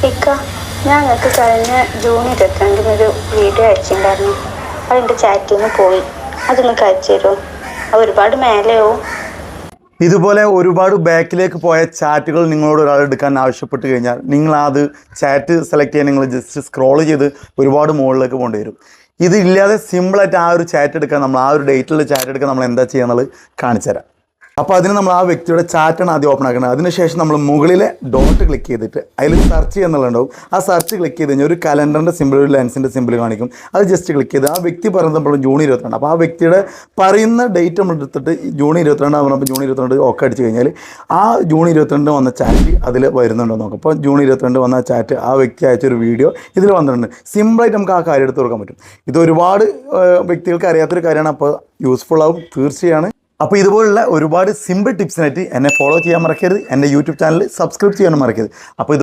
ഇക്ക, ഞാൻ നിങ്ങൾക്ക് കഴിഞ്ഞ ജൂൺ 22-ന് വീഡിയോ അയച്ചിട്ടുണ്ടായിരുന്നു. അതെൻ്റെ ചാറ്റിൽ നിന്ന് പോയി. അതൊന്ന് അയച്ചു തരുമോ? അത് ഒരുപാട് മേലെയോ? ഇതുപോലെ ഒരുപാട് ബാക്കിലേക്ക് പോയ ചാറ്റുകൾ നിങ്ങളോട് ഒരാൾ എടുക്കാൻ ആവശ്യപ്പെട്ട് കഴിഞ്ഞാൽ നിങ്ങൾ അത് ചാറ്റ് സെലക്ട് ചെയ്യാൻ നിങ്ങൾ ജസ്റ്റ് സ്ക്രോൾ ചെയ്ത് ഒരുപാട് മുകളിലേക്ക് പോകേണ്ടി വരും. ഇതില്ലാതെ സിമ്പിളായിട്ട് ആ ഒരു ചാറ്റ് എടുക്കാൻ, നമ്മൾ ആ ഒരു ഡേറ്റിലുള്ള ചാറ്റ് എടുക്കാൻ നമ്മൾ എന്താ ചെയ്യുക എന്നുള്ളത് കാണിച്ചു തരാം. അപ്പോൾ അതിന് നമ്മൾ ആ വ്യക്തിയുടെ ചാറ്റാണ് ആദ്യം ഓപ്പൺ ആക്കുന്നത്. അതിനുശേഷം നമ്മൾ മുകളിലെ ഡോട്ട് ക്ലിക്ക് ചെയ്തിട്ട് അതിൽ സെർച്ച് ചെയ്യുന്നുണ്ടാവും. ആ സെർച്ച് ക്ലിക്ക് ചെയ്ത് കഴിഞ്ഞാൽ ഒരു കലണ്ടറിൻ്റെ സിമ്പിൾ, ഒരു ലെൻസിൻ്റെ സിമ്പിൾ കാണിക്കും. അത് ജസ്റ്റ് ക്ലിക്ക് ചെയ്ത് ആ വ്യക്തി പറയുന്നത് നമ്മൾ ജൂൺ 22. അപ്പോൾ ആ വ്യക്തിയുടെ പറയുന്ന ഡേറ്റ് നമ്മൾ എടുത്തിട്ട് ജൂൺ 22 പറഞ്ഞപ്പോൾ ജൂൺ 22 ഒക്കെ അടിച്ച് കഴിഞ്ഞാൽ ആ ജൂൺ 22 വന്ന ചാറ്റ് അതിൽ വരുന്നുണ്ടോ നോക്കാം. അപ്പോൾ ജൂൺ 22 വന്ന ചാറ്റ് ആ വ്യക്തി അയച്ചൊരു വീഡിയോ ഇതിൽ വന്നിട്ടുണ്ട്. സിമ്പിളായിട്ട് നമുക്ക് ആ കാര്യം എടുത്ത് കൊടുക്കാൻ പറ്റും. ഇത് ഒരുപാട് വ്യക്തികൾക്ക് അറിയാത്തൊരു കാര്യമാണ്. അപ്പോൾ യൂസ്ഫുൾ ആവും തീർച്ചയാണ്. അപ്പോൾ ഇതുപോലുള്ള ഒരുപാട് സിമ്പിൾ ടിപ്സിനായിട്ട് എന്നെ ഫോളോ ചെയ്യാൻ മറക്കരുത്. എൻ്റെ യൂട്യൂബ് ചാനൽ സബ്സ്ക്രൈബ് ചെയ്യാനും മറക്കരുത്. അപ്പോൾ